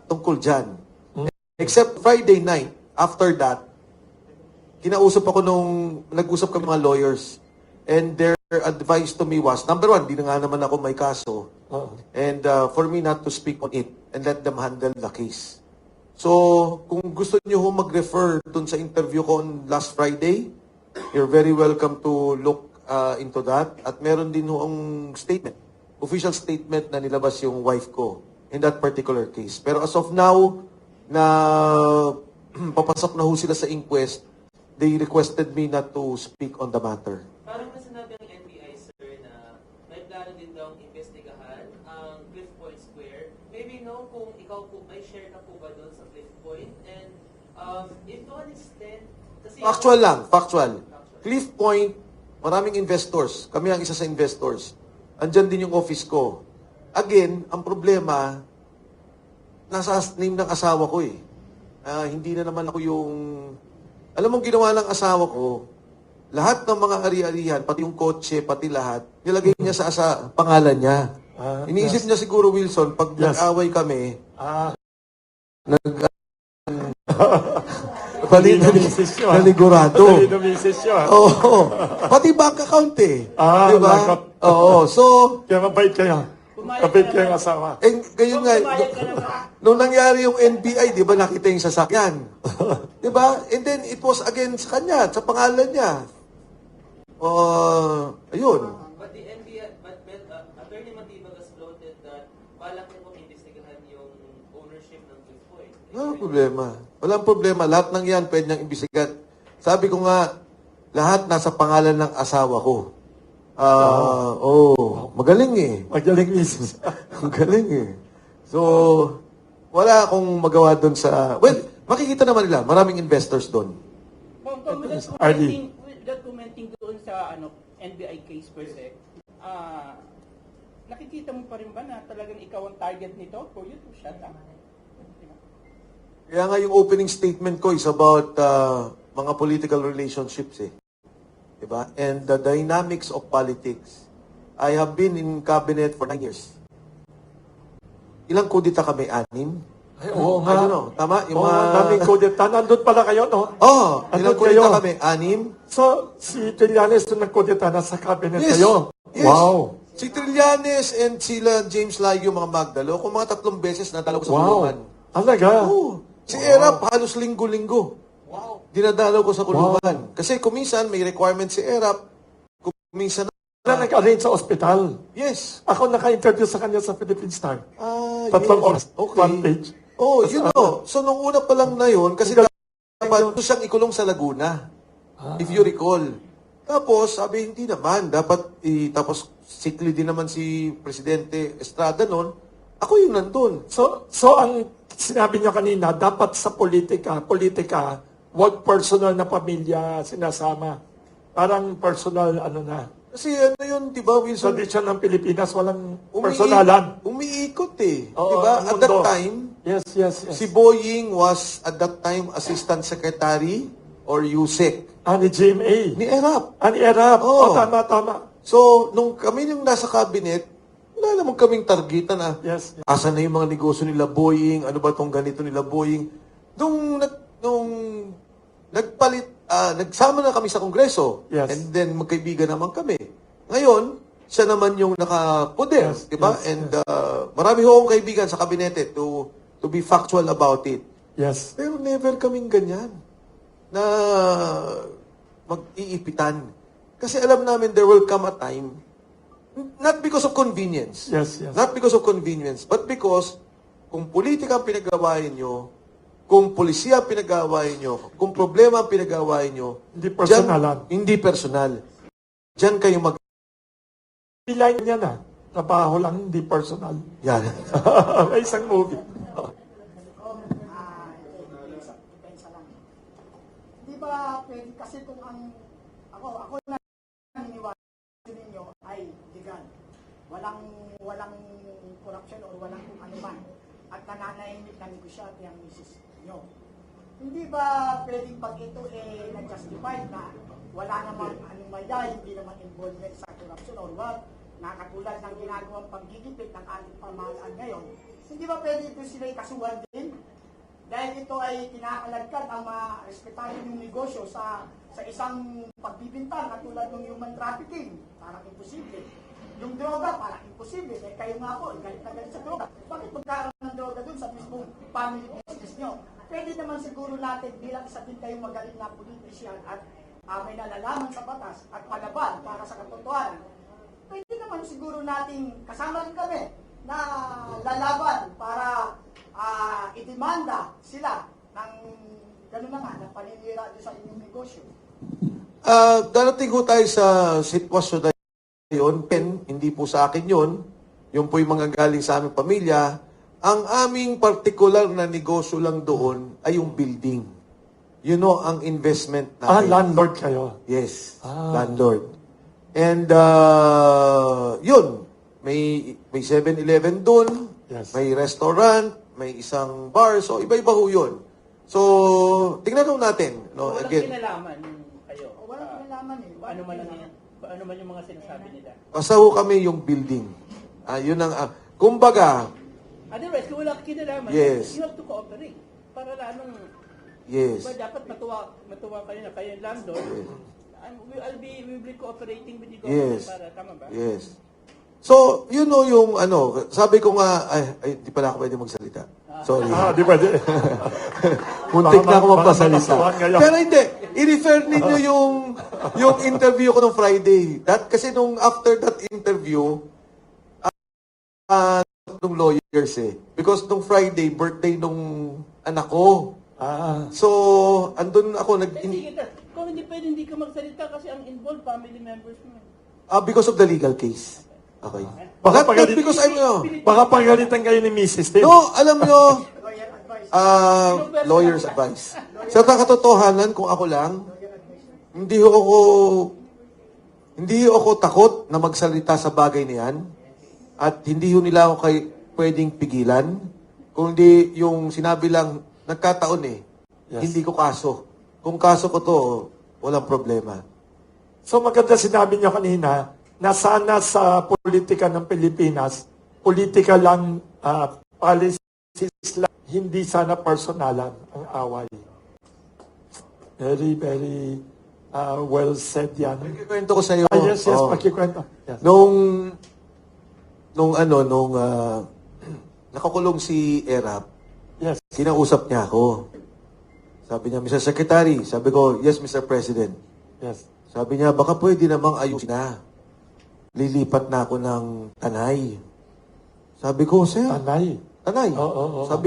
tungkol dyan. Except Friday night, after that, kinausap ako nag-usap kami mga lawyers. And their advice to me was, number one, di na nga naman ako may kaso. And for me not to speak on it and let them handle the case. So, kung gusto niyo ho mag-refer dun sa interview ko on last Friday, you're very welcome to look into that. At meron din ho ang statement, official statement na nilabas yung wife ko in that particular case. Pero as of now, na papasok na ho sila sa inquest, they requested me not to speak on the matter. Parang sinabi ng NBI, sir, na may plano din daw investigahan ang Cliff Point Square. Maybe know kung ikaw po, may share na po ba doon sa Cliff Point? And if to an extent, kasi... Factual. Cliff Point, maraming investors. Kami ang isa sa investors. Andyan din yung office ko. Again, ang problema, nasa name ng asawa ko eh. Hindi na naman ako yung... Alam mong ginawa ng asawa ko, lahat ng mga ari-arihan, pati yung kotse, pati lahat, nilagay niya sa pangalan niya. Iniisip niya siguro, Wilson, pag nag-away kami, naligurado. Oo. Pati bank account eh. Diba? Oo. So, kaya mabait kayo. Mabait kayo ang asawa. Ngayon nga, nung nangyari yung NBI, di ba nakita yung sasakyan? Di ba? And then, it was again sa kanya, sa pangalan niya. Ayun. But the NBI, Attorney Matibag has floated that balak niya pong investigahan yung ownership ng Cliff Point. Walang problema. Walang problema. Lahat ng yan pwede niyang imbisigan. Sabi ko nga, lahat nasa pangalan ng asawa ko. Magaling eh. Magaling misis. Magaling eh. So, wala akong magawa doon sa... Well, makikita naman nila. Maraming investors doon. Commenting doon sa NBI case per se, nakikita mo pa rin ba na talagang ikaw ang target nito for you to shut up? Kaya nga yung opening statement ko is about mga political relationships eh. Diba? And the dynamics of politics. I have been in cabinet for 9 years. Ilang kudita kami? 6? Ay, oo nga. Tama? Yung daming kudeta. Nandun pala kayo, no? Ilang kudita kami? 6? So, si Trillanes doon nagkudeta na sa cabinet Yes. kayo? Yes. Wow. Si Trillanes and sila James Layo, mga Magdalo, kung mga 3 beses nadalo ko sa kulungan. Talaga? Oo. Si Erap, halos linggo-linggo. Dinadalaw ko sa kulungan. Kasi kuminsan may requirement si Erap. Kuminsan Na nag-arrange sa ospital. yes. Ako naka-interview sa kanya sa Philippine Star. 3 Yes. oras. Okay. 1 page. You know. So, nung una pa lang na yun, kasi dapat siyang ikulong sa Laguna. If you recall. Tapos, sabi, hindi naman. Dapat, tapos, sikli din naman si Presidente Estrada noon. Ako yung nandun. So ang sinabi niyo kanina, dapat sa politika, wag personal na pamilya sinasama. Parang personal, na. Kasi yun, di ba, Wilson? Tradisyon ng Pilipinas, walang personalan. Umiikot eh. Oo, Di ba? ang At that mundo. time, Yes. si Boying was, at that time, Assistant Secretary or USEC. Ni GMA. Ni Erap. Ni Erap. Oo. Tama. So, nung kami yung nasa cabinet, wala naman kaming targetan na. Yes. Asan na yung mga negosyo nila Boying? Ano ba tong ganito nila Boying? Nung nagpalit, nagsama na kami sa Kongreso. Yes. And then magkaibigan naman kami. Ngayon, siya naman yung nakapoder, Yes, di ba? yes, And marami ho akong kaibigan sa kabinete to be factual about it. Yes. Pero never kaming ganyan na mag-iipitan. Kasi alam namin there will come a time, not because of convenience. Yes. Not because of convenience, but because kung politika ang pinagawain nyo, kung polisiya ang pinagawain nyo, kung problema ang pinagawain nyo, Hindi personalan. Hindi personal. Diyan kayo Line niya na. Trabaho lang, hindi personal. Yan. May isang movie. Di ba pwede kasi kung ako na naniniwala ninyo ay legal. Walang corruption or walang kung ano man. At nananahimik na negosyante ang misis nyo. Hindi ba pwedeng pag ito nag-justify na wala namang anumaya, hindi naman involvement sa corruption or what, na katulad ng ginagawang paggigipit ng ating pamahalaan ngayon, hindi ba pwede ito sila ikasuhan din? Dahil ito ay kinakalagkan ang respetahin yung negosyo sa isang pagbibintang katulad ng human trafficking. Parang imposible. Yung droga, parang imposible. Eh kayo nga po, galit na galit sa droga. Bakit magkaroon ng droga dun sa mismong family business nyo? Pwede naman siguro natin bilang isa din kayong magaling na politisyan at may nalalaman sa batas at palaban para sa katotohanan. Pwede naman siguro nating kasama rin kami na lalaban para idemanda sila ng gano'n na nga, ng paninira doon sa inyong negosyo. Darating ko tayo sa sitwasyon na yun, hindi po sa akin yun, yung po yung mga galing sa aming pamilya, ang aming particular na negosyo lang doon ay yung building. You know, ang investment natin. Landlord kayo. Yes, Ah. landlord. And yun, may 7-Eleven doon, Yes. may restaurant, may isang bar, so iba-iba ho yun. So, tingnan ho natin. No, Walang again, kinalaman kayo. O walang kinalaman eh. Ano man yung mga sinasabi nila. basta ho kami yung building. Yun ang, kumbaga, Otherwise, kung wala kang kinalaman, Yes. you have to cooperate. Para lalong, yes. dapat matuwa kayo na kayo yung landlord. We'll be cooperating with the Yes. government para, tama ba? Yes. So, you know yung sabi ko nga, di pala ako pwede magsalita. Sorry. Di ba? Muntik na ako Baka magpasalita. makasuhan ngayon. Pero hindi, i-refer ninyo yung interview ko nung Friday. Kasi nung after that interview, nung lawyers Because nung Friday, birthday nung anak ko. So, andun ako Hindi kita. Kung hindi pwede, hindi ka magsalita kasi ang involved family members mo. because of the legal case. Okay. Baka Not pagalit- because I'm, Baka pagalitan kayo ni Mrs. Tim. no, alam nyo, Lawyer advice. lawyer's advice. Sa katotohanan, kung ako lang, hindi ako takot na magsalita sa bagay na yan. At hindi ho nila ako pwedeng pigilan. Kundi yung sinabi lang, nagkataon Yes. Hindi ko kaso. Kung kaso ko to, walang problema. So maganda sinabi niyo kanina na sana sa politika ng Pilipinas, politika lang, policies lang, hindi sana personalan ang away. Very, very well said yan. Kwento ko sa iyo. Yes, pakikwento. Yes. Nung nakakulong si Erap, Yes. kinausap niya ako. Sabi niya, Mr. Secretary, sabi ko, yes, Mr. President. Yes. Sabi niya, baka pwede namang ayusin na. Lilipat na ako ng Tanay. Sabi ko, sir, Tanay. Tanay. Oo. Sabi